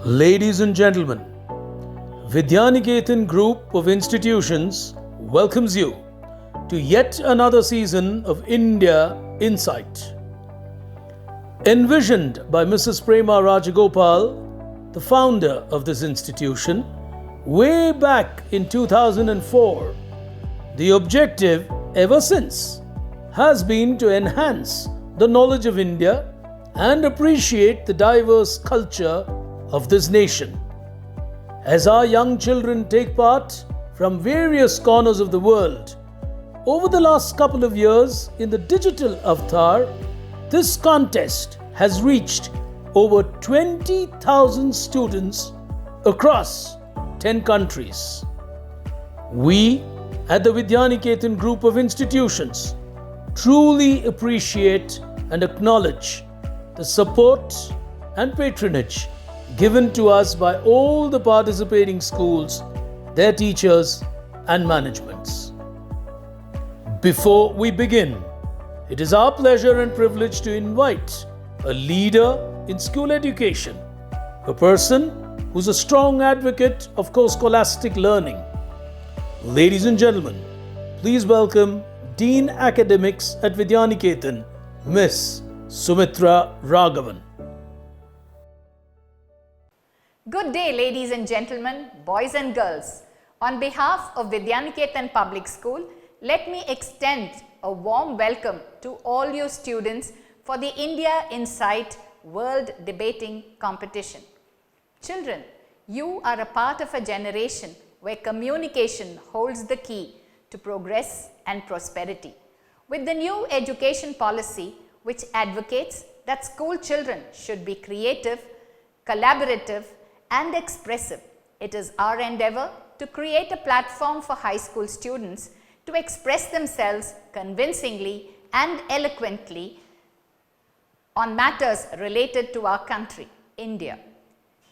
Ladies and gentlemen, Vidyaniketan Group of Institutions welcomes you to yet another season of India Insight. Envisioned by Mrs. Prema Rajagopal, the founder of this institution, way back in 2004, the objective ever since has been to enhance the knowledge of India and appreciate the diverse culture of this nation. As our young children take part from various corners of the world, over the last couple of years in the digital avatar, this contest has reached over 20,000 students across 10 countries. We at the Vidyaniketan Group of Institutions truly appreciate and acknowledge the support and patronage given to us by all the participating schools, their teachers and managements. Before we begin, it is our pleasure and privilege to invite a leader in school education, a person who's a strong advocate of co-scholastic learning. Ladies and gentlemen, please welcome Dean Academics at Vidyaniketan, Miss Sumitra Raghavan. Good day, ladies and gentlemen, boys and girls. On behalf of Vidyaniketan Public School, let me extend a warm welcome to all you students for the India Insight World Debating Competition. Children, you are a part of a generation where communication holds the key to progress and prosperity. With the new education policy, which advocates that school children should be creative, collaborative, and expressive, it is our endeavor to create a platform for high school students to express themselves convincingly and eloquently on matters related to our country, India.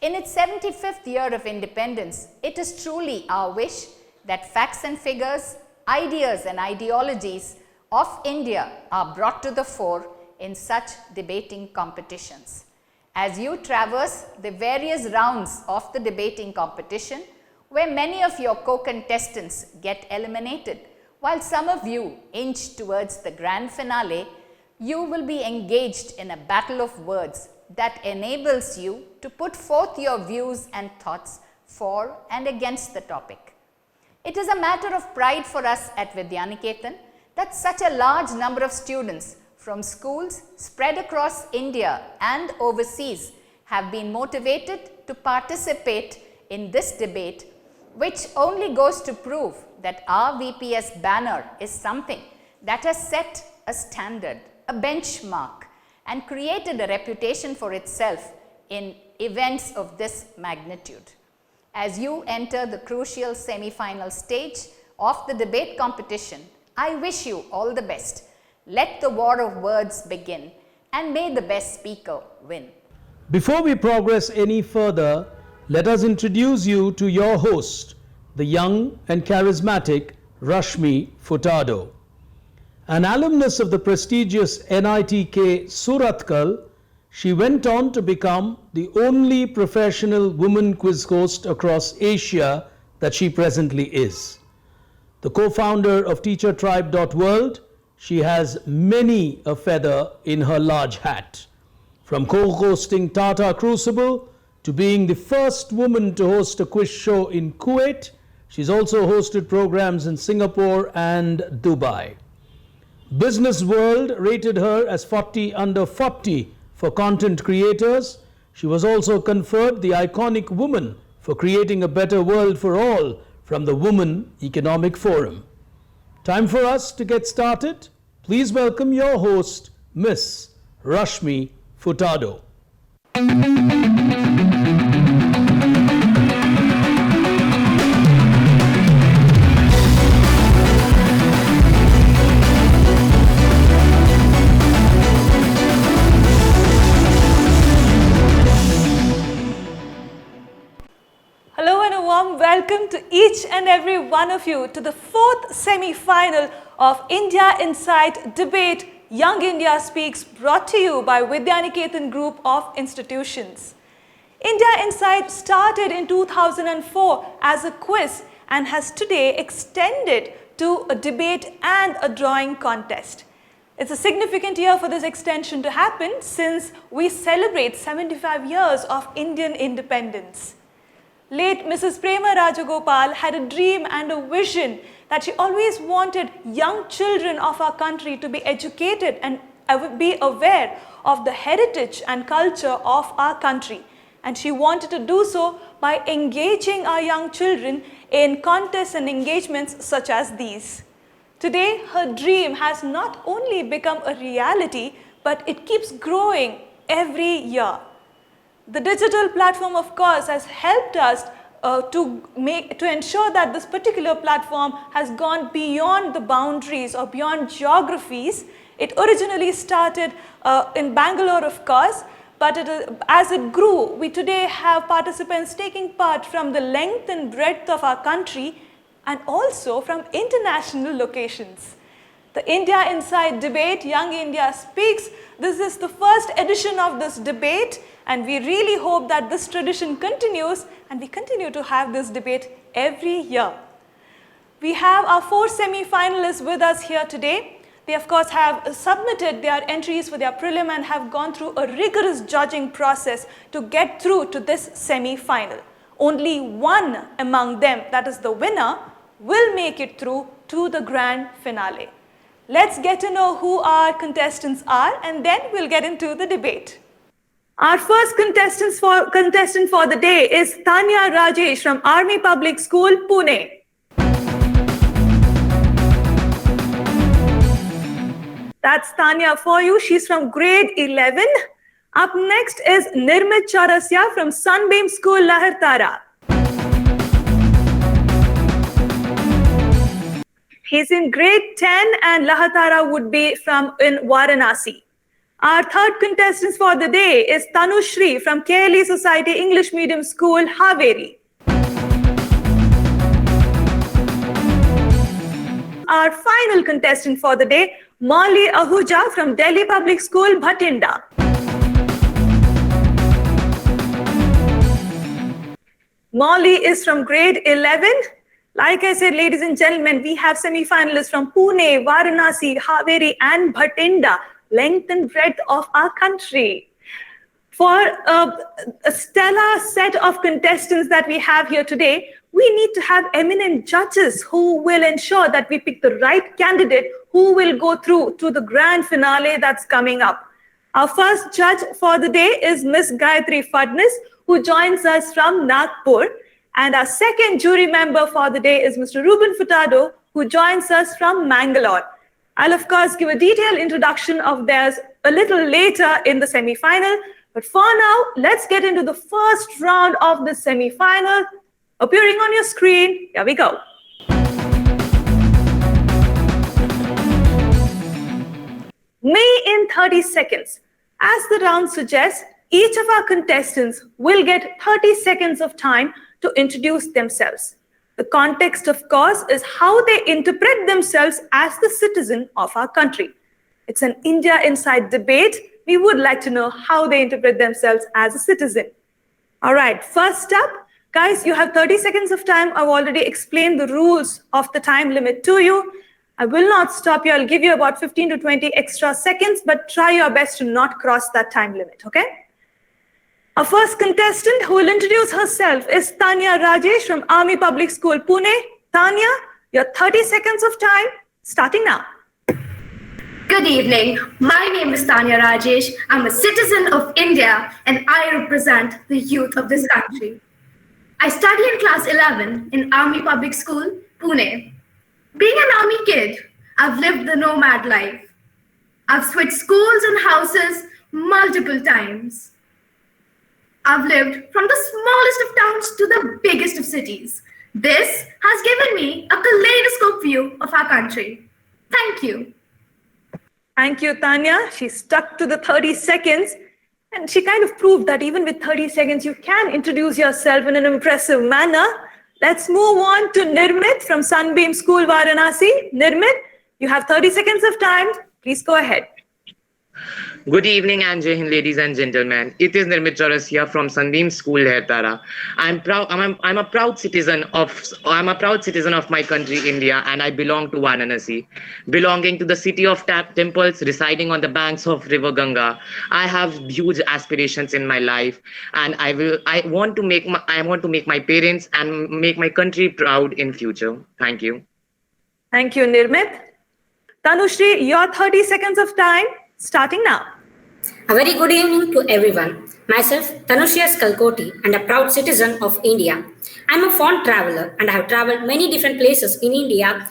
In its 75th year of independence, it is truly our wish that facts and figures, ideas and ideologies of India are brought to the fore in such debating competitions. As you traverse the various rounds of the debating competition, where many of your co-contestants get eliminated, while some of you inch towards the grand finale, you will be engaged in a battle of words that enables you to put forth your views and thoughts for and against the topic. It is a matter of pride for us at Vidyaniketan that such a large number of students from schools spread across India and overseas have been motivated to participate in this debate, which only goes to prove that our VPS banner is something that has set a standard, a benchmark, and created a reputation for itself in events of this magnitude. As you enter the crucial semi-final stage of the debate competition, I wish you all the best. Let the war of words begin, and may the best speaker win. Before we progress any further, let us introduce you to your host, the young and charismatic Rashmi Furtado. An alumnus of the prestigious NITK Surathkal, she went on to become the only professional woman quiz host across Asia that she presently is. The co-founder of TeacherTribe.world, she has many a feather in her large hat. From co-hosting Tata Crucible to being the first woman to host a quiz show in Kuwait, she's also hosted programs in Singapore and Dubai. Business World rated her as 40 under 40 for content creators. She was also conferred the iconic woman for creating a better world for all from the Women Economic Forum. Time for us to get started. Please welcome your host, Miss Rashmi Furtado. Hello and a warm welcome to each and every one of you to the fourth semi-final of India Insight Debate Young India Speaks, brought to you by Vidyaniketan Group of Institutions. India Inside started in 2004 as a quiz and has today extended to a debate and a drawing contest. It's a significant year for this extension to happen since we celebrate 75 years of Indian independence. Late Mrs. Prema Rajagopal had a dream and a vision that she always wanted young children of our country to be educated and be aware of the heritage and culture of our country. And she wanted to do so by engaging our young children in contests and engagements such as these. Today, her dream has not only become a reality, but it keeps growing every year. The digital platform, of course, has helped us to ensure that this particular platform has gone beyond the boundaries or beyond geographies. It originally started in Bangalore, of course, but as it grew, we today have participants taking part from the length and breadth of our country and also from international locations. The India Inside debate, Young India Speaks, this is the first edition of this debate, and we really hope that this tradition continues and we continue to have this debate every year. We have our 4 semi-finalists with us here today. They of course have submitted their entries for their prelim and have gone through a rigorous judging process to get through to this semi-final. Only one among them, that is the winner, will make it through to the grand finale. Let's get to know who our contestants are and then we'll get into the debate. Our first contestant for the day is Tanya Rajesh from Army Public School, Pune. That's Tanya for you. She's from grade 11. Up next is Nirmit Chaurasya from Sunbeam School, Lahartara. He's in grade 10 and Lahartara would be in Varanasi. Our third contestant for the day is Tanushri from KLE Society English Medium School, Haveri. Our final contestant for the day, Molly Ahuja from Delhi Public School, Bhatinda. Molly is from grade 11. Like I said, ladies and gentlemen, we have semi-finalists from Pune, Varanasi, Haveri and Bhatinda, length and breadth of our country. For a stellar set of contestants that we have here today, we need to have eminent judges who will ensure that we pick the right candidate who will go through to the grand finale that's coming up. Our first judge for the day is Miss Gayatri Fadnis, who joins us from Nagpur. And our second jury member for the day is Mr. Ruben Furtado, who joins us from Bangalore. I'll of course give a detailed introduction of theirs a little later in the semi-final. But for now, let's get into the first round of the semi-final. Appearing on your screen, here we go. Me in 30 seconds. As the round suggests, each of our contestants will get 30 seconds of time to introduce themselves. The context, of course, is how they interpret themselves as the citizen of our country. It's an India Inside debate. We would like to know how they interpret themselves as a citizen. All right, first up, guys, you have 30 seconds of time. I've already explained the rules of the time limit to you. I will not stop you. I'll give you about 15 to 20 extra seconds, but try your best to not cross that time limit, okay? Our first contestant who will introduce herself is Tanya Rajesh from Army Public School, Pune. Tanya, your 30 seconds of time starting now. Good evening. My name is Tanya Rajesh. I'm a citizen of India and I represent the youth of this country. I study in class 11 in Army Public School, Pune. Being an army kid, I've lived the nomad life. I've switched schools and houses multiple times. I've lived from the smallest of towns to the biggest of cities. This has given me a kaleidoscope view of our country. Thank you. Thank you, Tanya. She stuck to the 30 seconds and she kind of proved that even with 30 seconds, you can introduce yourself in an impressive manner. Let's move on to Nirmit from Sunbeam School, Varanasi. Nirmit, you have 30 seconds of time. Please go ahead. Good evening and Jai Hind, ladies and gentlemen. It is Nirmit Chaurasia from Sandeem School, Hertara. I'm a proud citizen of my country, India, and I belong to Varanasi. Belonging to the city of temples, residing on the banks of River Ganga, I have huge aspirations in my life, and I want to make my parents and make my country proud in future. Thank you. Thank you, Nirmit. Tanushri, your 30 seconds of time starting now. A very good evening to everyone. Myself, Tanushya Skalkoti, and a proud citizen of India. I'm a fond traveler and I have traveled many different places in India,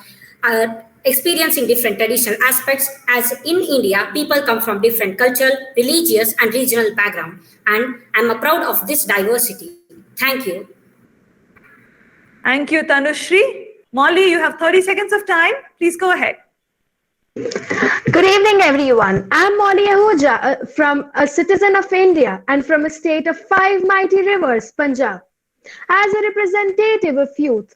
experiencing different traditional aspects. As in India, people come from different cultural, religious, and regional background, and I'm proud of this diversity. Thank you. Thank you, Tanushri. Molly, you have 30 seconds of time. Please go ahead. Good evening, everyone. I'm Molly Ahuja, from a citizen of India and from a state of 5 mighty rivers, Punjab. As a representative of youth,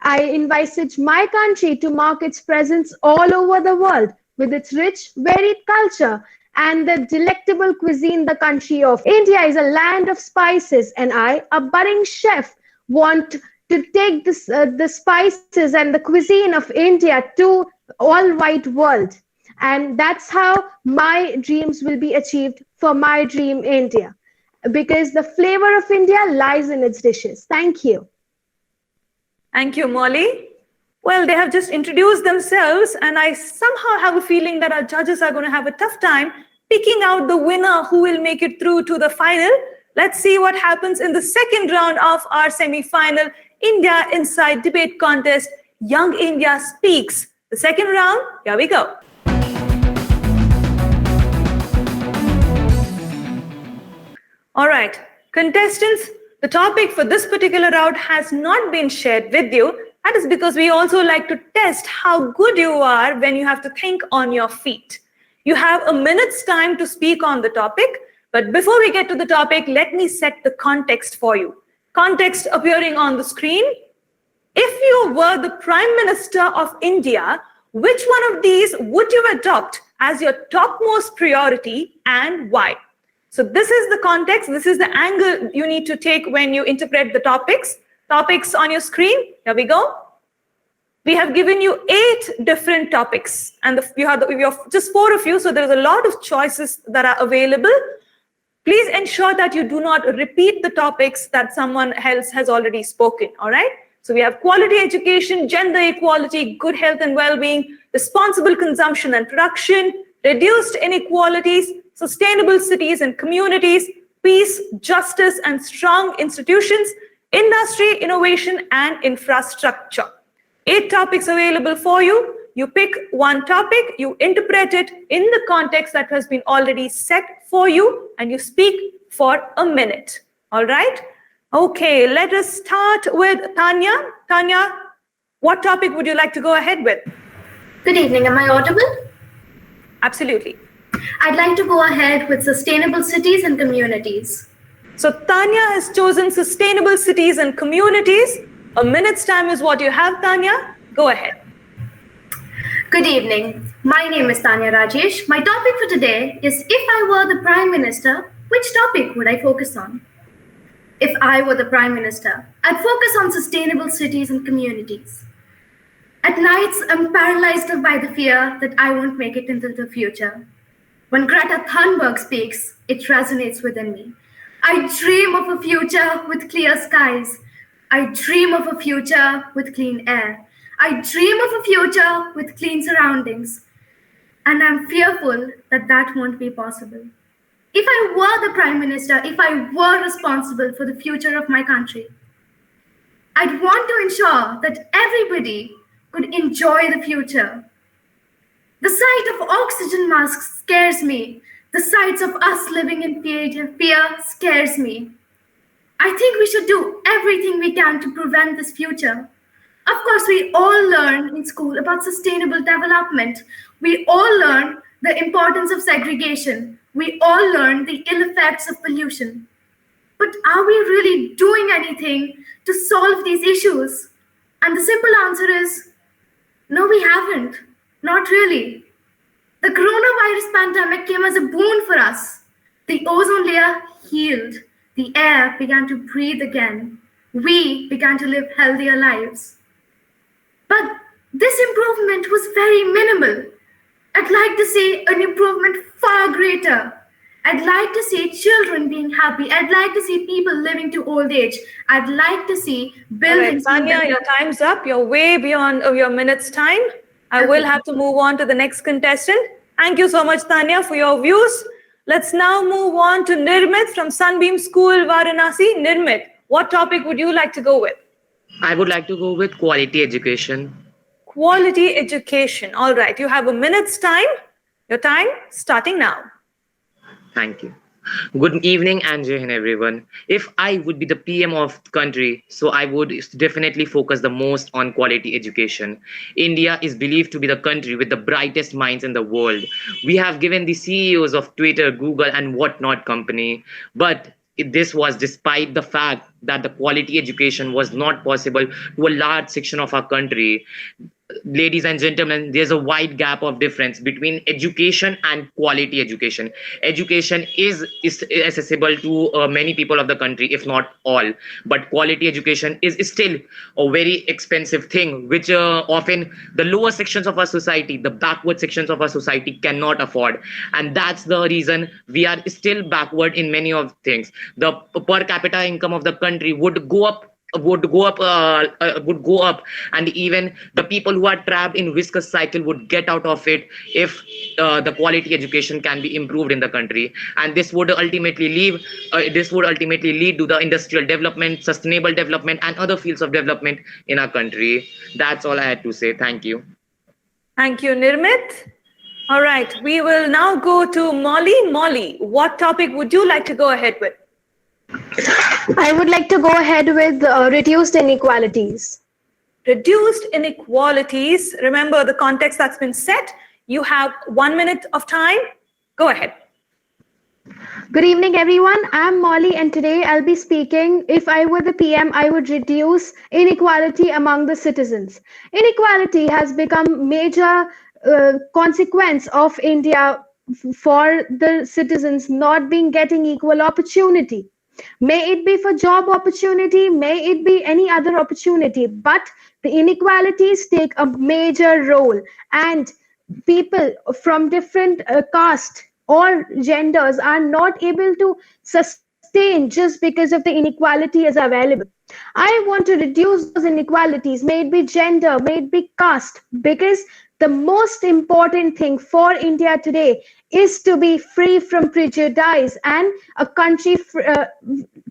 I envisage my country to mark its presence all over the world with its rich, varied culture and the delectable cuisine the country of. India is a land of spices, and I, a budding chef, want to take the spices and the cuisine of India to all wide world, and that's how my dreams will be achieved for my dream India, because the flavor of India lies in its dishes. Thank you. Thank you, Molly. Well, they have just introduced themselves, and I somehow have a feeling that our judges are going to have a tough time picking out the winner who will make it through to the final. Let's see what happens in the second round of our semi-final India Inside Debate Contest, Young India Speaks. The second round, here we go. All right, contestants, the topic for this particular round has not been shared with you. That is because we also like to test how good you are when you have to think on your feet. You have a minute's time to speak on the topic, but before we get to the topic, let me set the context for you. Context appearing on the screen. If you were the Prime Minister of India, which one of these would you adopt as your topmost priority and why? So this is the context, this is the angle you need to take when you interpret the topics. Topics on your screen, here we go. We have given you 8 different topics, and you have just 4 of you, so there's a lot of choices that are available. Please ensure that you do not repeat the topics that someone else has already spoken, all right? So we have quality education, gender equality, good health and well-being, responsible consumption and production, reduced inequalities, sustainable cities and communities, peace, justice and strong institutions, industry, innovation and infrastructure. 8 topics available for you. You pick one topic, you interpret it in the context that has been already set for you, and you speak for a minute. All right? Okay, let us start with Tanya. Tanya, what topic would you like to go ahead with? Good evening. Am I audible? Absolutely. I'd like to go ahead with sustainable cities and communities. So Tanya has chosen sustainable cities and communities. A minute's time is what you have, Tanya. Go ahead. Good evening. My name is Tanya Rajesh. My topic for today is, if I were the Prime Minister, which topic would I focus on? If I were the Prime Minister, I'd focus on sustainable cities and communities. At nights, I'm paralyzed by the fear that I won't make it into the future. When Greta Thunberg speaks, it resonates within me. I dream of a future with clear skies. I dream of a future with clean air. I dream of a future with clean surroundings. And I'm fearful that that won't be possible. If I were the Prime Minister, if I were responsible for the future of my country, I'd want to ensure that everybody could enjoy the future. The sight of oxygen masks scares me. The sights of us living in fear scares me. I think we should do everything we can to prevent this future. Of course, we all learn in school about sustainable development. We all learn the importance of segregation. We all learn the ill effects of pollution. But are we really doing anything to solve these issues? And the simple answer is, no, we haven't. Not really. The coronavirus pandemic came as a boon for us. The ozone layer healed. The air began to breathe again. We began to live healthier lives. But this improvement was very minimal. I'd like to see an improvement far greater. I'd like to see children being happy. I'd like to see people living to old age. I'd like to see buildings. All right, Tanya, your time's up. You're way beyond your minute's time. I will have to move on to the next contestant. Thank you so much, Tanya, for your views. Let's now move on to Nirmit from Sunbeam School, Varanasi. Nirmit, what topic would you like to go with? I would like to go with quality education. Quality education. All right, you have a minute's time. Your time starting now. Thank you. Good evening and Jai Hind, everyone. If I would be the PM of the country, so I would definitely focus the most on quality education. India is believed to be the country with the brightest minds in the world. We have given the CEOs of Twitter, Google, and whatnot company, but this was despite the fact that the quality education was not possible to a large section of our country. Ladies and gentlemen, there's a wide gap of difference between education and quality education. Education is accessible to many people of the country, if not all. But quality education is still a very expensive thing, which often the lower sections of our society, the backward sections of our society cannot afford. And that's the reason we are still backward in many of things. The per capita income of the country would go up, and even the people who are trapped in viscous cycle would get out of it if the quality education can be improved in the country. And this would ultimately lead to the industrial development, sustainable development, and other fields of development in our country. That's all I had to say. Thank you. Thank you, Nirmit. All right, we will now go to Molly. Molly, what topic would you like to go ahead with? I would like to go ahead with reduced inequalities. Reduced inequalities. Remember the context that's been set. You have 1 minute of time. Go ahead. Good evening, everyone. I'm Molly, and today I'll be speaking. If I were the PM, I would reduce inequality among the citizens. Inequality has become major consequence of India for the citizens not being getting equal opportunity. May it be for job opportunity, may it be any other opportunity, but the inequalities take a major role, and people from different caste or genders are not able to sustain just because of the inequality is available. I want to reduce those inequalities, may it be gender, may it be caste, because the most important thing for India today is to be free from prejudice and a country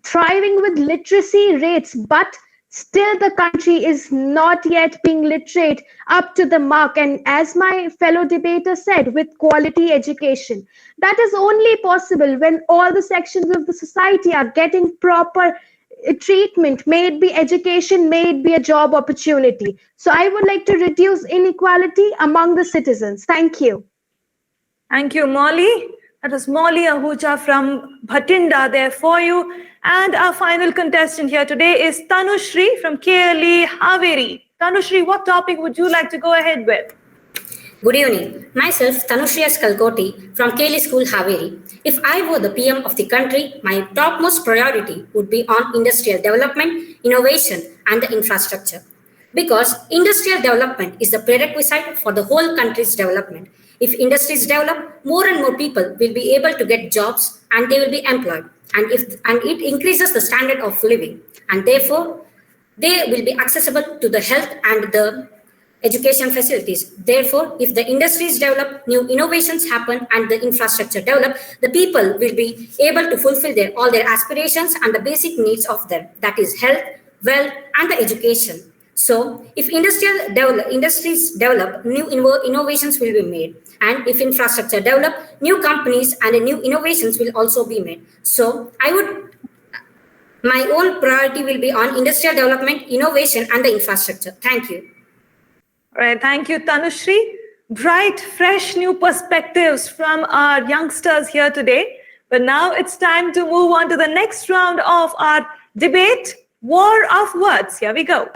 thriving with literacy rates, but still the country is not yet being literate up to the mark. And as my fellow debater said, with quality education, that is only possible when all the sections of the society are getting proper treatment, may it be education, may it be a job opportunity. So I would like to reduce inequality among the citizens. Thank you. Thank you, Molly. That was Molly Ahuja from Bhatinda there for you. And our final contestant here today is Tanushri from KLE Haveri. Tanushri, what topic would you like to go ahead with? Good evening. Myself, Tanushri Kalkoti from KLE School, Haveri. If I were the PM of the country, my topmost priority would be on industrial development, innovation, and the infrastructure. Because industrial development is the prerequisite for the whole country's development. If industries develop, more and more people will be able to get jobs and they will be employed. And it increases the standard of living. And therefore, they will be accessible to the health and the education facilities. Therefore, if the industries develop, new innovations happen, and the infrastructure develop, the people will be able to fulfill all their aspirations and the basic needs of them, that is health, wealth, and the education. So, if industries develop, new innovations will be made. And if infrastructure develop, new companies and new innovations will also be made. So, my own priority will be on industrial development, innovation, and the infrastructure. Thank you. All right, thank you, Tanushri. Bright, fresh new perspectives from our youngsters here today. But now it's time to move on to the next round of our debate, War of Words. Here we go.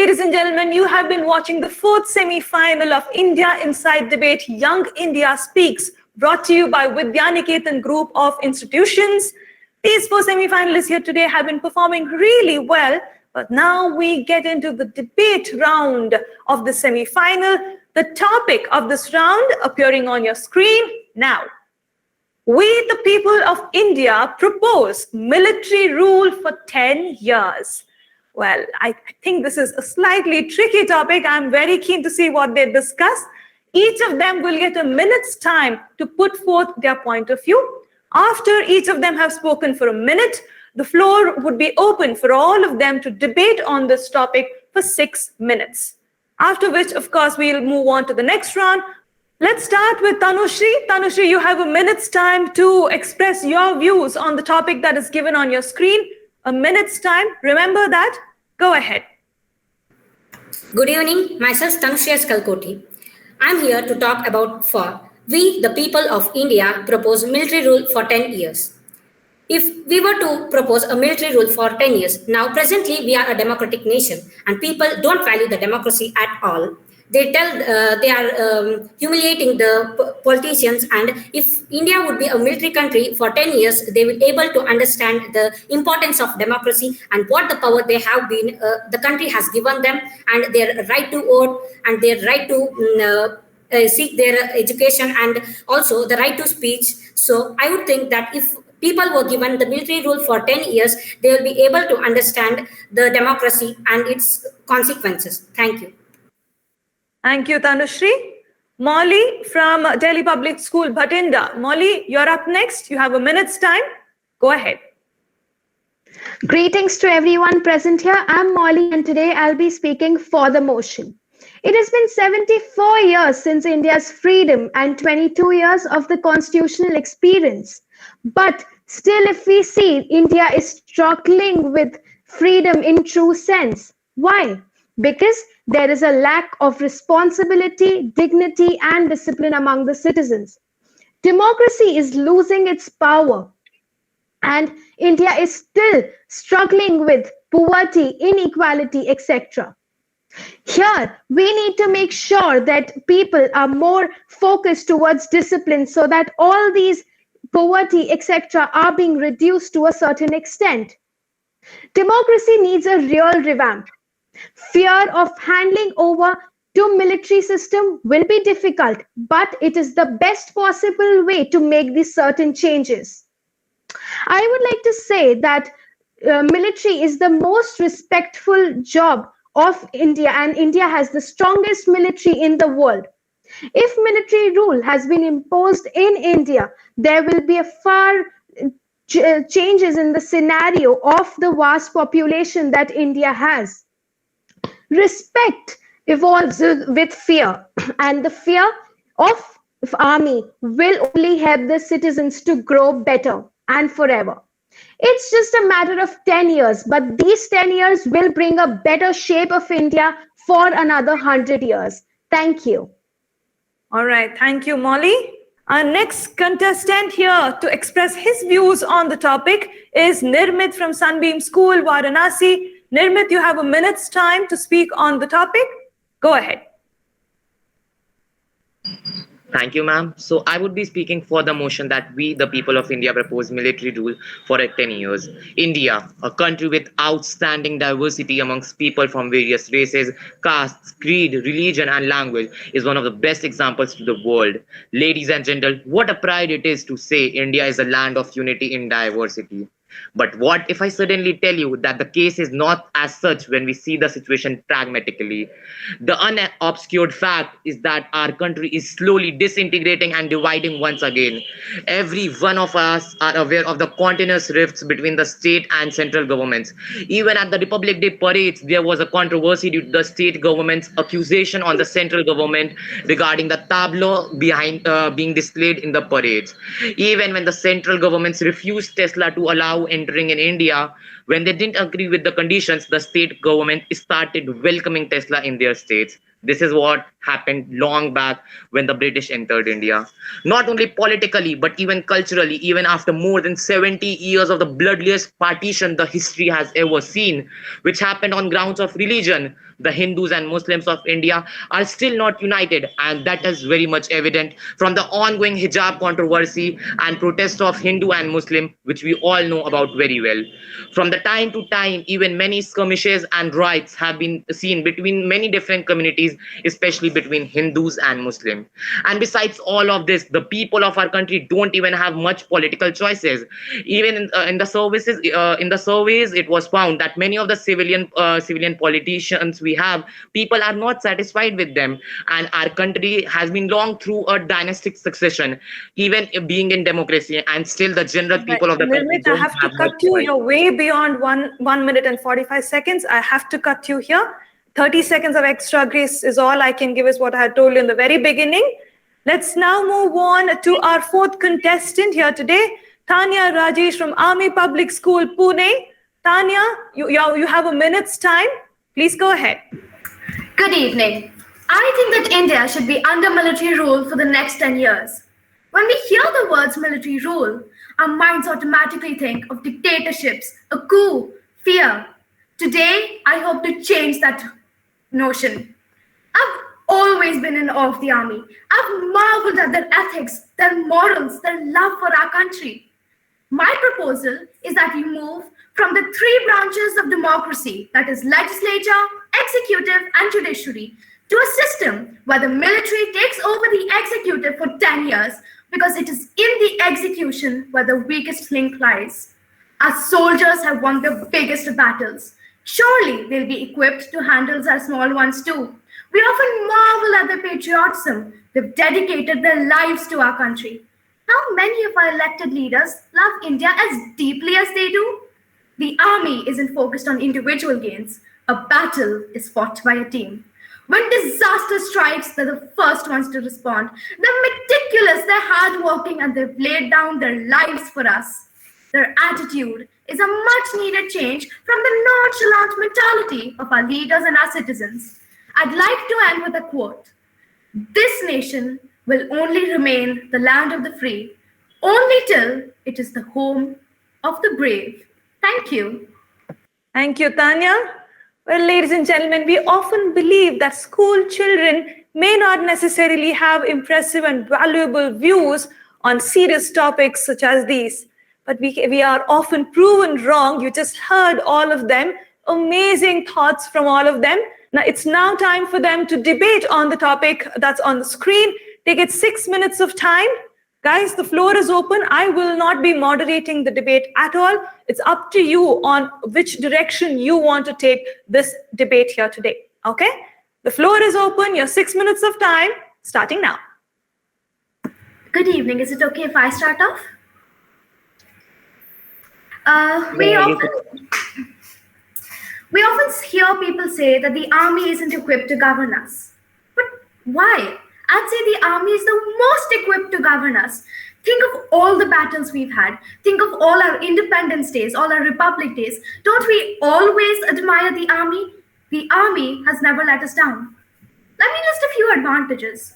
Ladies and gentlemen, you have been watching the fourth semi-final of India Inside Debate Young India Speaks, brought to you by Vidyaniketan Group of Institutions. These four semi-finalists here today have been performing really well, but now we get into the debate round of the semi-final. The topic of this round appearing on your screen now. We, the people of India, propose military rule for 10 years. Well, I think this is a slightly tricky topic. I'm very keen to see what they discuss. Each of them will get a minute's time to put forth their point of view. After each of them have spoken for a minute, the floor would be open for all of them to debate on this topic for 6 minutes. After which, of course, we'll move on to the next round. Let's start with Tanushri. Tanushri, you have a minute's time to express your views on the topic that is given on your screen. A minute's time. Remember that. Go ahead. Good evening. Myself Tanushya Kalkoti. I'm here to talk about we, the people of India, propose military rule for 10 years. If we were to propose a military rule for 10 years, now presently we are a democratic nation and people don't value the democracy at all. They are humiliating the politicians, and if India would be a military country for 10 years, they will be able to understand the importance of democracy and what the power they have been, the country has given them, and their right to vote and their right to seek their education and also the right to speech. So I would think that if people were given the military rule for 10 years, they will be able to understand the democracy and its consequences. Thank you. Thank you, Tanushri. Molly from Delhi Public School, Bhatinda. Molly, you're up next. You have a minute's time. Go ahead. Greetings to everyone present here. I'm Molly and today I'll be speaking for the motion. It has been 74 years since India's freedom and 22 years of the constitutional experience. But still, if we see, India is struggling with freedom in true sense. Why? Because there is a lack of responsibility, dignity, and discipline among the citizens. Democracy is losing its power, and India is still struggling with poverty, inequality, etc. Here, we need to make sure that people are more focused towards discipline so that all these poverty, etc. are being reduced to a certain extent. Democracy needs a real revamp. Fear of handing over to military system will be difficult, but it is the best possible way to make these certain changes. I would like to say that military is the most respectful job of India, and India has the strongest military in the world. If military rule has been imposed in India, there will be a far changes in the scenario of the vast population that India has. Respect evolves with fear, and the fear of army will only help the citizens to grow better and forever. It's just a matter of 10 years, but these 10 years will bring a better shape of India for another 100 years. Thank you. All right. Thank you, Molly. Our next contestant here to express his views on the topic is Nirmit from Sunbeam School, Varanasi. Nirmit, you have a minute's time to speak on the topic. Go ahead. Thank you, ma'am. So I would be speaking for the motion that we, the people of India, propose military rule for 10 years. India, a country with outstanding diversity amongst people from various races, castes, creed, religion, and language, is one of the best examples to the world. Ladies and gentlemen, what a pride it is to say India is a land of unity in diversity. But what if I suddenly tell you that the case is not as such when we see the situation pragmatically? The unobscured fact is that our country is slowly disintegrating and dividing once again. Every one of us are aware of the continuous rifts between the state and central governments. Even at the Republic Day parades, there was a controversy due to the state government's accusation on the central government regarding the tableau behind being displayed in the parades. Even when the central governments refused Tesla to allow entering in India, when they didn't agree with the conditions, the state government started welcoming Tesla in their states. This is what happened long back when the British entered India. Not only politically, but even culturally, even after more than 70 years of the bloodiest partition the history has ever seen, which happened on grounds of religion. the Hindus and Muslims of India are still not united, and that is very much evident from the ongoing hijab controversy and protest of Hindu and Muslim, which we all know about very well. From the time to time, even many skirmishes and riots have been seen between many different communities, especially between Hindus and Muslim. And besides all of this, the people of our country don't even have much political choices. Even in the services, in the surveys, it was found that many of the civilian politicians we have, people are not satisfied with them, and our country has been long through a dynastic succession, even being in democracy, and still the general people of the country Nirmit, I have to cut you. You're way beyond 1 minute and 45 seconds. I have to cut you here. 30 seconds of extra grace is all I can give, is what I had told you in the very beginning. Let's now move on to our fourth contestant here today, Tanya Rajesh from Army Public School, Pune. Tanya, you have a minute's time. Please go ahead. Good evening. I think that India should be under military rule for the next 10 years. When we hear the words military rule, our minds automatically think of dictatorships, a coup, fear. Today, I hope to change that notion. I've always been in awe of the army. I've marveled at their ethics, their morals, their love for our country. My proposal is that we move from the three branches of democracy, that is legislature, executive, and judiciary, to a system where the military takes over the executive for 10 years, because it is in the execution where the weakest link lies. Our soldiers have won the biggest battles. Surely they'll be equipped to handle our small ones too. We often marvel at their patriotism. They've dedicated their lives to our country. How many of our elected leaders love India as deeply as they do? The army isn't focused on individual gains. A battle is fought by a team. When disaster strikes, they're the first ones to respond. They're meticulous, they're hardworking, and they've laid down their lives for us. Their attitude is a much needed change from the nonchalant mentality of our leaders and our citizens. I'd like to end with a quote. This nation will only remain the land of the free, only till it is the home of the brave. Thank you. Thank you, Tanya. Well, ladies and gentlemen, we often believe that school children may not necessarily have impressive and valuable views on serious topics such as these. But we are often proven wrong. You just heard all of them. Amazing thoughts from all of them. Now it's now time for them to debate on the topic that's on the screen. They get 6 minutes of time. Guys, the floor is open. I will not be moderating the debate at all. It's up to you on which direction you want to take this debate here today. Okay? The floor is open. Your 6 minutes of time starting now. Good evening. Is it okay if I start off? We often hear people say that the army isn't equipped to govern us. But why? I'd say the army is the most equipped to govern us. Think of all the battles we've had. Think of all our Independence Days, all our Republic Days. Don't we always admire the army? The army has never let us down. Let me list a few advantages.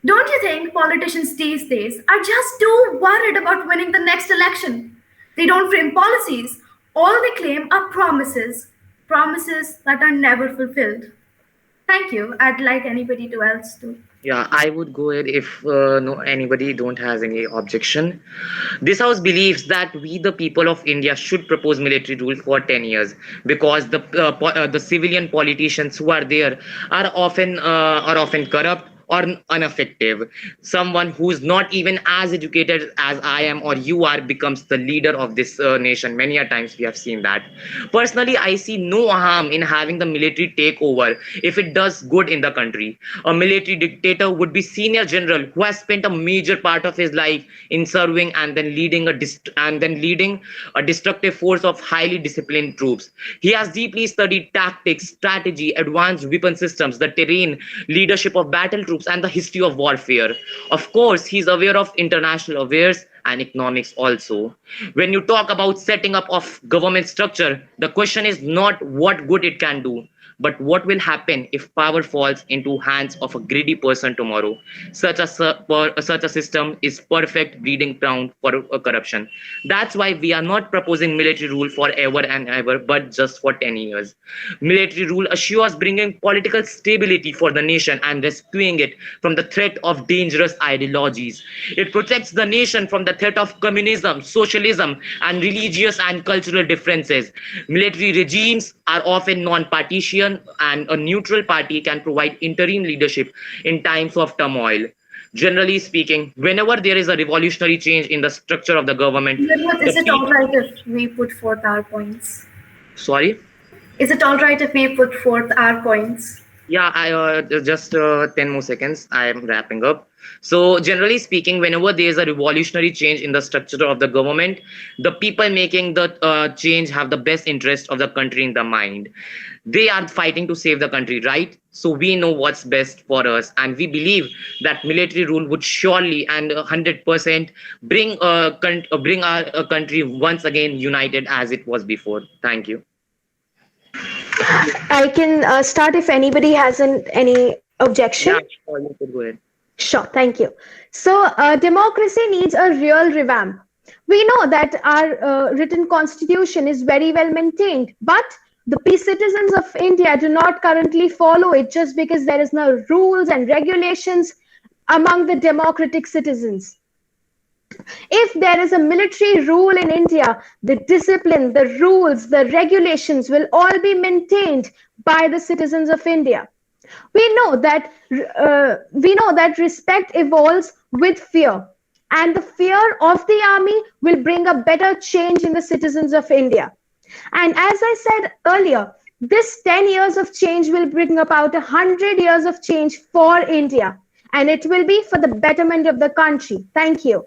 Don't you think politicians these days are just too worried about winning the next election? They don't frame policies. All they claim are promises that are never fulfilled. Thank you. I'd like anybody else to. Yeah, I would go ahead if anybody don't has any objection. This house believes that we, the people of India, should propose military rule for 10 years, because the civilian politicians who are there are often corrupt or ineffective. Someone who's not even as educated as I am or you are becomes the leader of this nation. Many a times we have seen that. Personally, I see no harm in having the military take over if it does good in the country. A military dictator would be senior general who has spent a major part of his life in serving and then leading a destructive force of highly disciplined troops. He has deeply studied tactics, strategy, advanced weapon systems, the terrain, leadership of battle troops, and the history of warfare. Of course, he's aware of international affairs and economics also. When you talk about setting up of government structure, the question is not what good it can do, But what will happen if power falls into hands of a greedy person tomorrow? Such a system is perfect breeding ground for corruption. That's why we are not proposing military rule forever and ever, but just for 10 years. Military rule assures bringing political stability for the nation and rescuing it from the threat of dangerous ideologies. It protects the nation from the threat of communism, socialism, and religious and cultural differences. Military regimes are often non-partisan, and a neutral party can provide interim leadership in times of turmoil. Generally speaking, whenever there is a revolutionary change in the structure of the government, Is it all right if we put forth our points? sorry. Is it all right if we put forth our points? Yeah, I just 10 more seconds. I am wrapping up. So, generally speaking, whenever there is a revolutionary change in the structure of the government, the people making the change have the best interest of the country in the mind. They are fighting to save the country, right? So we know what's best for us, and we believe that military rule would surely and 100% bring our country once again united as it was before. Thank you. I can start if anybody has any objection. Yeah, sure, you could go ahead. Sure, thank you. So, democracy needs a real revamp. We know that our written constitution is very well maintained, but the citizens of India do not currently follow it just because there is no rules and regulations among the democratic citizens. If there is a military rule in India, the discipline, the rules, the regulations will all be maintained by the citizens of India. We know that respect evolves with fear, and the fear of the army will bring a better change in the citizens of India. And as I said earlier, this 10 years of change will bring about 100 years of change for India, and it will be for the betterment of the country. Thank you.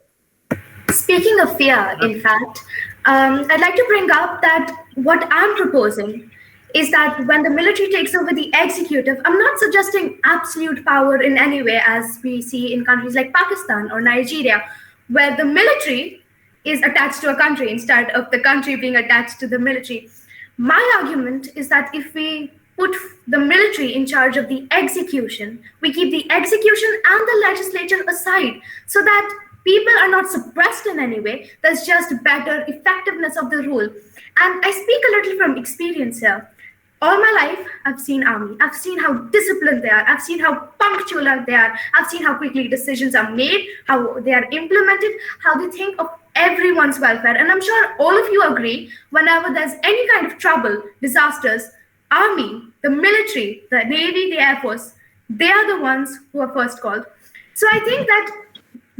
Speaking of fear, in fact, I'd like to bring up that what I'm proposing is that when the military takes over the executive, I'm not suggesting absolute power in any way, as we see in countries like Pakistan or Nigeria, where the military is attached to a country instead of the country being attached to the military. My argument is that if we put the military in charge of the execution, we keep the execution and the legislature aside so that people are not suppressed in any way. There's just better effectiveness of the rule. And I speak a little from experience here. All my life, I've seen army. I've seen how disciplined they are. I've seen how punctual they are. I've seen how quickly decisions are made, how they are implemented, how they think of everyone's welfare. And I'm sure all of you agree, whenever there's any kind of trouble, disasters, army, the military, the Navy, the Air Force, they are the ones who are first called. So I think that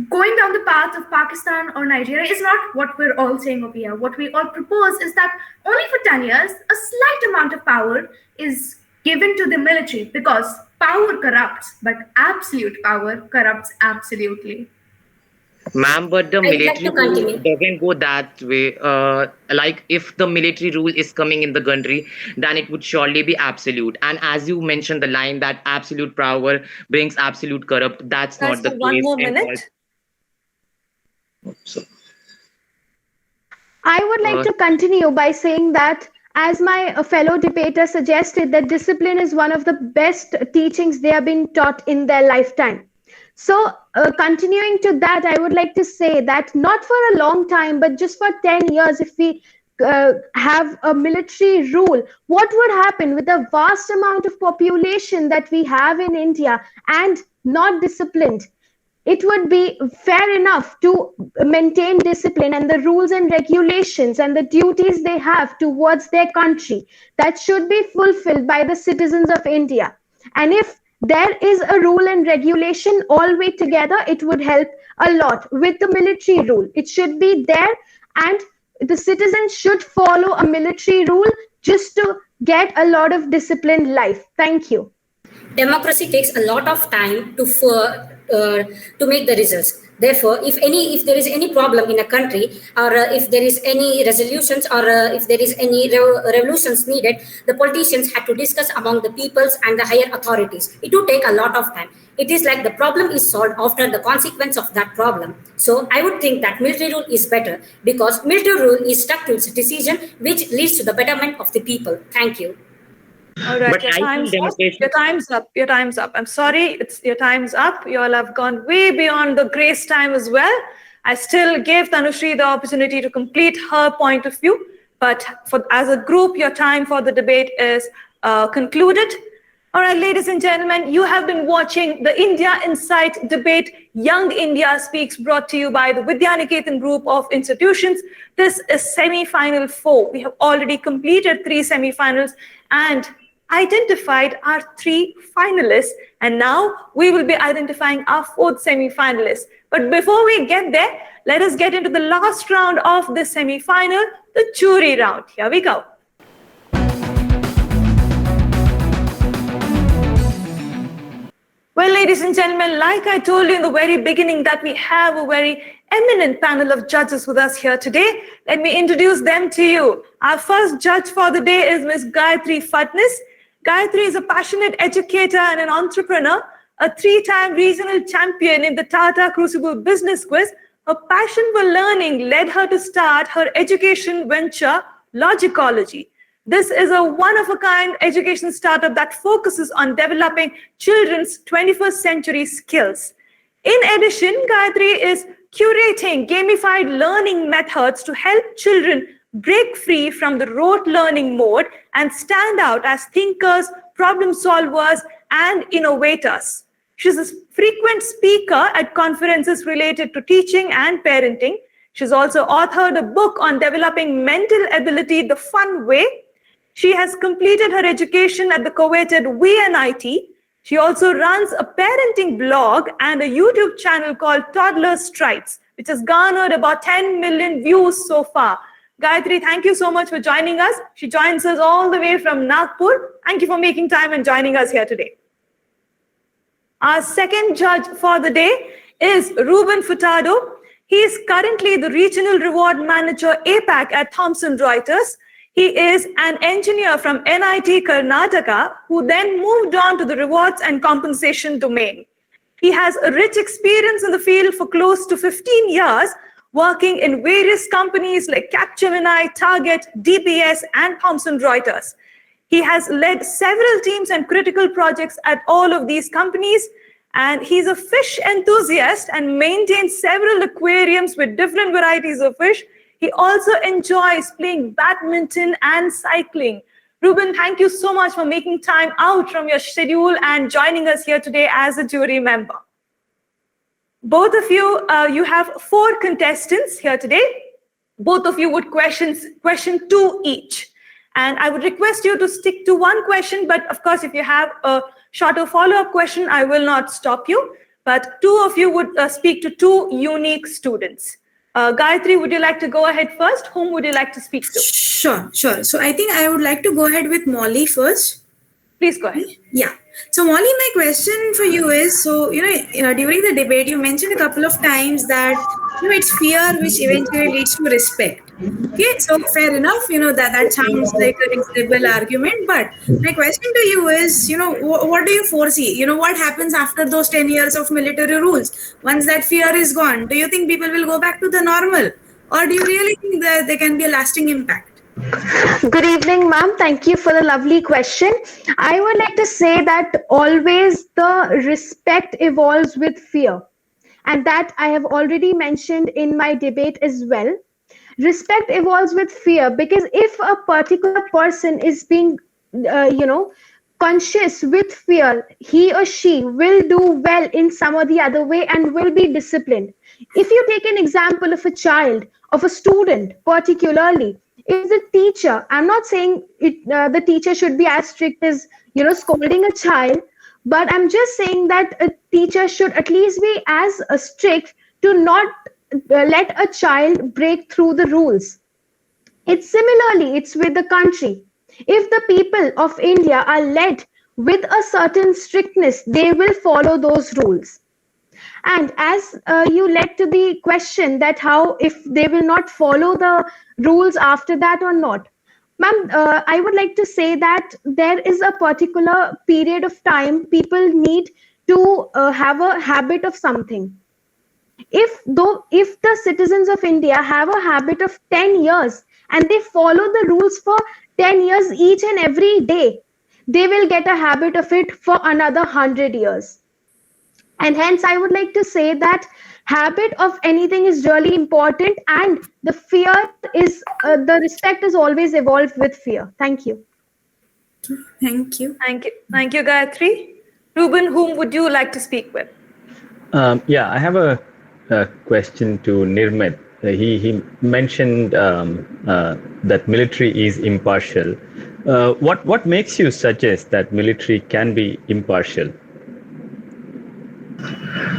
going down the path of Pakistan or Nigeria is not what we're all saying over here. What we all propose is that only for 10 years, a slight amount of power is given to the military, because power corrupts, but absolute power corrupts absolutely. Ma'am, but the I'd like military to rule continue. doesn't go that way. Like if the military rule is coming in the country, then it would surely be absolute. And as you mentioned, the line that absolute power brings absolute corrupt, that's Guys, not the for one case. more in all- minute. So, I would like to continue by saying that, as my fellow debater suggested, that discipline is one of the best teachings they have been taught in their lifetime. So, continuing to that, I would like to say that not for a long time, but just for 10 years, if we have a military rule, what would happen with the vast amount of population that we have in India and not disciplined? It would be fair enough to maintain discipline and the rules and regulations and the duties they have towards their country. That should be fulfilled by the citizens of India. And if there is a rule and regulation all way together, it would help a lot with the military rule. It should be there, and the citizens should follow a military rule just to get a lot of disciplined life. Thank you. Democracy takes a lot of time to make the results. Therefore, if there is any problem in a country, or if there is any resolutions, or if there is any revolutions needed, the politicians had to discuss among the peoples and the higher authorities. It would take a lot of time. It is like the problem is solved after the consequence of that problem. So I would think that military rule is better, because military rule is stuck to its decision, which leads to the betterment of the people. Thank you. All right, But your I feel time's up. democracy. Your time's up. Your time's up. I'm sorry, your time's up. You all have gone way beyond the grace time as well. I still gave Tanushri the opportunity to complete her point of view, but as a group, your time for the debate is concluded. All right, ladies and gentlemen, you have been watching the India Insight debate, Young India Speaks, brought to you by the Vidyaniketan group of institutions. This is semi-final 4. We have already completed 3 semi-finals and identified our 3 finalists. And now we will be identifying our 4th semi-finalist. But before we get there, let us get into the last round of this semi-final, the jury round. Here we go. Well, ladies and gentlemen, like I told you in the very beginning that we have a very eminent panel of judges with us here today. Let me introduce them to you. Our first judge for the day is Ms. Gayatri Fatnis. Gayatri is a passionate educator and an entrepreneur, a 3-time regional champion in the Tata Crucible Business Quiz. Her passion for learning led her to start her education venture, Logicology. This is a one-of-a-kind education startup that focuses on developing children's 21st century skills. In addition, Gayatri is curating gamified learning methods to help children break free from the rote learning mode and stand out as thinkers, problem solvers, and innovators. She's a frequent speaker at conferences related to teaching and parenting. She's also authored a book on developing mental ability the fun way. She has completed her education at the coveted VNIT. She also runs a parenting blog and a YouTube channel called Toddler Strides, which has garnered about 10 million views so far. Gayatri, thank you so much for joining us. She joins us all the way from Nagpur. Thank you for making time and joining us here today. Our second judge for the day is Ruben Furtado. He is currently the Regional Reward Manager APAC at Thomson Reuters. He is an engineer from NIT Karnataka who then moved on to the rewards and compensation domain. He has a rich experience in the field for close to 15 years, working in various companies like Capgemini, Target, DBS, and Thomson Reuters. He has led several teams and critical projects at all of these companies, and he's a fish enthusiast and maintains several aquariums with different varieties of fish. He also enjoys playing badminton and cycling. Ruben, thank you so much for making time out from your schedule and joining us here today as a jury member. Both of you, you have 4 contestants here today. Both of you would question 2 each. And I would request you to stick to 1 question, but of course, if you have a shorter follow-up question, I will not stop you. But 2 of you would speak to 2 unique students. Gayatri, would you like to go ahead first? Whom would you like to speak to? Sure. So I think I would like to go ahead with Molly first. Please go ahead. Yeah. So Molly, my question for you is, so, during the debate, you mentioned a couple of times that, it's fear which eventually leads to respect. Okay, so fair enough, that sounds like a reasonable argument. But my question to you is, what do you foresee? What happens after those 10 years of military rules? Once that fear is gone, do you think people will go back to the normal? Or do you really think that there can be a lasting impact? Good evening, ma'am. Thank you for the lovely question. I would like to say that always the respect evolves with fear. And that I have already mentioned in my debate as well. Respect evolves with fear, because if a particular person is being, conscious with fear, he or she will do well in some or the other way and will be disciplined. If you take an example of a child, of a student particularly, if the teacher, I'm not saying the teacher should be as strict as, scolding a child, but I'm just saying that a teacher should at least be as strict to not let a child break through the rules. It's with the country. If the people of India are led with a certain strictness, they will follow those rules. And as you led to the question that how if they will not follow the rules after that or not. Ma'am, I would like to say that there is a particular period of time people need to have a habit of something. If the citizens of India have a habit of 10 years and they follow the rules for 10 years each and every day, they will get a habit of it for another 100 years. And hence, I would like to say that habit of anything is really important, and the fear is, the respect is always evolved with fear. Thank you. Thank you. Thank you, Gayatri. Ruben, whom would you like to speak with? Yeah, I have a question to Nirmit. He mentioned that military is impartial. What makes you suggest that military can be impartial?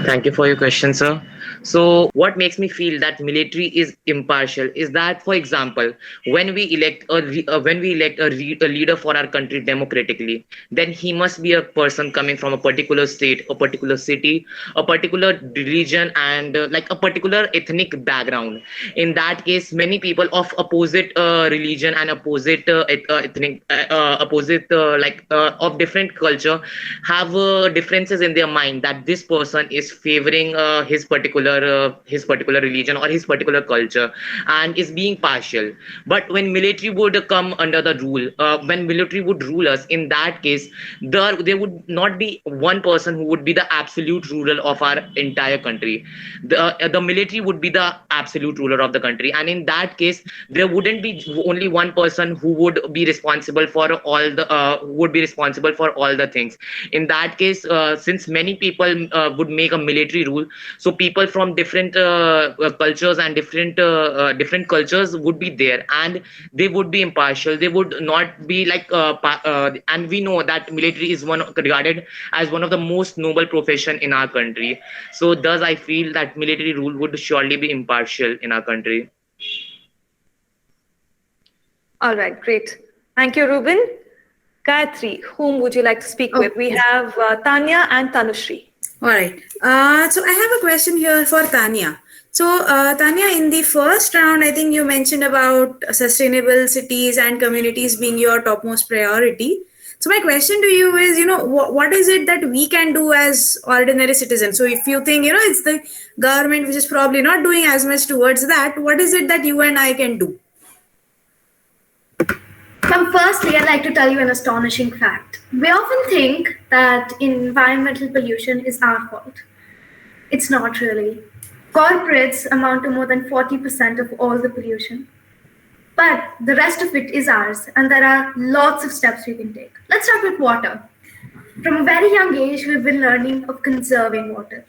Thank you for your question, sir. So what makes me feel that military is impartial is that, for example, when we elect a leader for our country democratically, then he must be a person coming from a particular state, a particular city, a particular religion, and like a particular ethnic background. In that case, many people of opposite religion and opposite ethnic, of different culture have differences in their mind that this person is favoring his particular religion or his particular culture and is being partial. But when military would come under the rule, when military would rule us, in that case there would not be one person who would be the absolute ruler of our entire country. The military would be the absolute ruler of the country, and in that case there wouldn't be only one person who would be responsible for all the things. In that case, since many people would make a military rule, so people from different cultures and different cultures would be there, and they would be impartial. They would not be and we know that military is regarded as one of the most noble profession in our country. So thus I feel that military rule would surely be impartial in our country. All right, great. Thank you, Ruben. Gayatri, whom would you like to speak with? We have Tanya and Tanushri. All right. So I have a question here for Tanya. So Tanya, in the first round, I think you mentioned about sustainable cities and communities being your topmost priority. So my question to you is, what is it that we can do as ordinary citizens? So if you think, it's the government which is probably not doing as much towards that, what is it that you and I can do? Firstly, I'd like to tell you an astonishing fact. We often think that environmental pollution is our fault. It's not really. Corporates amount to more than 40% of all the pollution. But the rest of it is ours, and there are lots of steps we can take. Let's start with water. From a very young age, we've been learning of conserving water.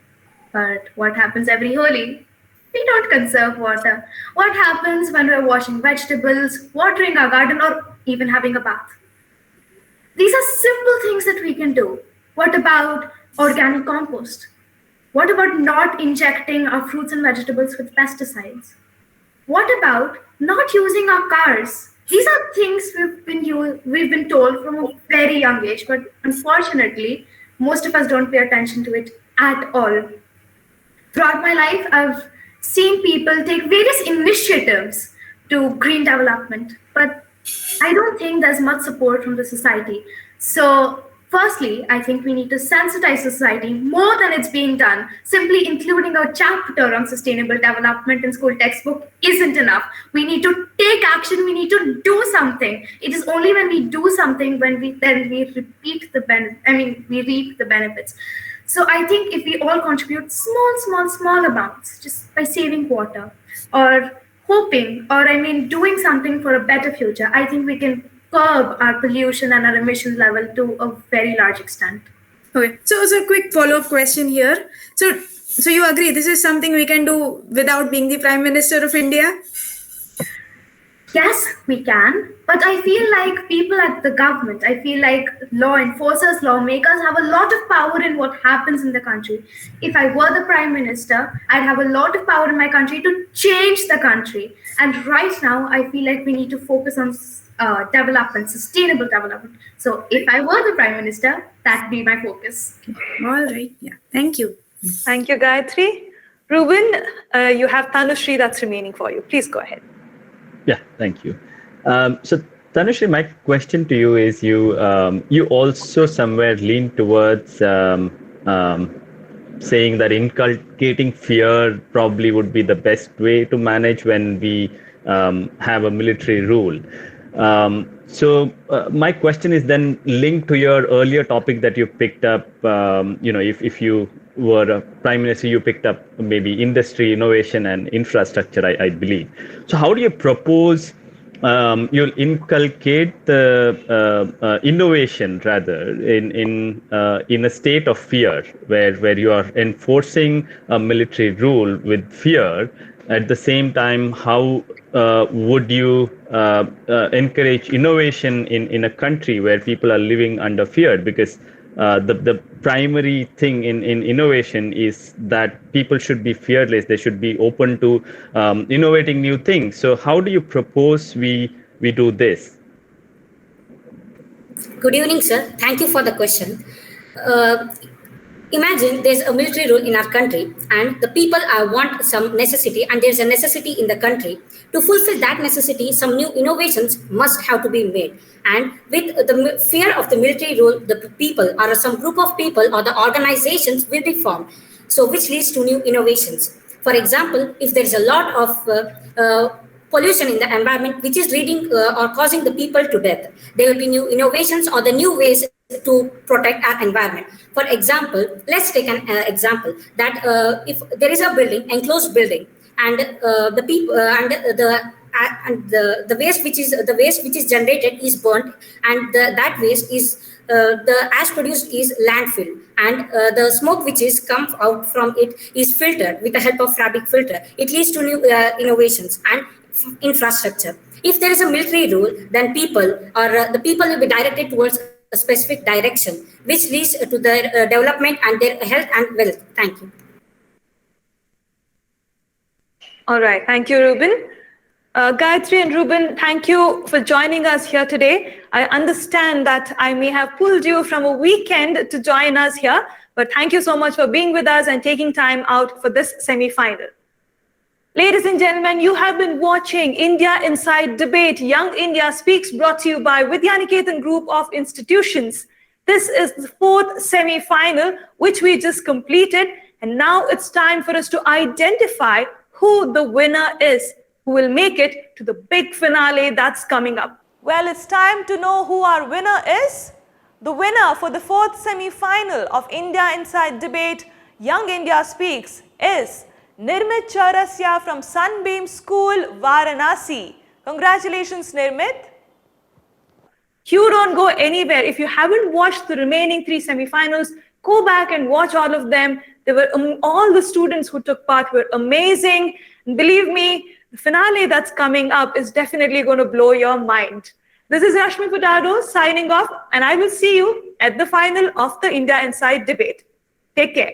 But what happens every Holi? We don't conserve water. What happens when we're washing vegetables, watering our garden, or even having a bath? These are simple things that we can do. What about organic compost? What about not injecting our fruits and vegetables with pesticides? What about not using our cars? These are things we've been told from a very young age, but unfortunately, most of us don't pay attention to it at all. Throughout my life, I've seen people take various initiatives to green development, but I don't think there's much support from the society. So firstly, I think we need to sensitize society more than it's being done. Simply including a chapter on sustainable development in school textbook isn't enough. We need to take action. We need to do something. It is only when we do something when we reap the benefits. So I think if we all contribute small amounts, just by saving water or doing something for a better future, I think we can curb our pollution and our emission level to a very large extent. Okay, so a quick follow-up question here. So you agree this is something we can do without being the Prime Minister of India? Yes, we can. But I feel like people at the government, I feel like law enforcers, lawmakers have a lot of power in what happens in the country. If I were the Prime Minister, I'd have a lot of power in my country to change the country. And right now, I feel like we need to focus on development, sustainable development. So if I were the Prime Minister, that'd be my focus. All right. Yeah. Thank you. Thank you, Gayatri. Ruben, you have Tanushri that's remaining for you. Please go ahead. Yeah, thank you. So Tanushri, my question to you is, you also somewhere lean towards saying that inculcating fear probably would be the best way to manage when we have a military rule. My question is then linked to your earlier topic that you picked up. If you were a prime minister, you picked up maybe industry, innovation, and infrastructure, I believe. So how do you propose you'll inculcate the innovation rather in a state of fear where you are enforcing a military rule with fear? At the same time, how would you encourage innovation in a country where people are living under fear? Because the primary thing in innovation is that people should be fearless. They should be open to innovating new things. So how do you propose we do this? Good evening, sir. Thank you for the question. Imagine there's a military rule in our country and the people want some necessity, and there's a necessity in the country. To fulfill that necessity, some new innovations must have to be made. And with the fear of the military rule, the people or some group of people or the organizations will be formed, so which leads to new innovations. For example, if there's a lot of pollution in the environment which is leading or causing the people to death, there will be new innovations or the new ways to protect our environment. For example, let's take an example that if there is a building, enclosed building, and the people and the waste which is generated is burnt, and that waste is the ash produced is landfill, and the smoke which is comes out from it is filtered with the help of fabric filter. It leads to new innovations and infrastructure. If there is a military rule, then people or the people will be directed towards a specific direction, which leads to their development and their health and wealth. Thank you. All right. Thank you, Ruben. Gayatri and Ruben, thank you for joining us here today. I understand that I may have pulled you from a weekend to join us here, but thank you so much for being with us and taking time out for this semi-final. Ladies and gentlemen, you have been watching India Inside Debate, Young India Speaks, brought to you by Vidyaniketan Group of Institutions. This is the fourth semi-final, which we just completed. And now it's time for us to identify who the winner is, who will make it to the big finale that's coming up. Well, it's time to know who our winner is. The winner for the fourth semi-final of India Inside Debate, Young India Speaks is Nirmit Chaurasya from Sunbeam School, Varanasi. Congratulations, Nirmit. You don't go anywhere. If you haven't watched the remaining three semifinals, go back and watch all of them. They were all the students who took part were amazing. And believe me, the finale that's coming up is definitely going to blow your mind. This is Rashmi Furtado signing off, and I will see you at the final of the India Inside Debate. Take care.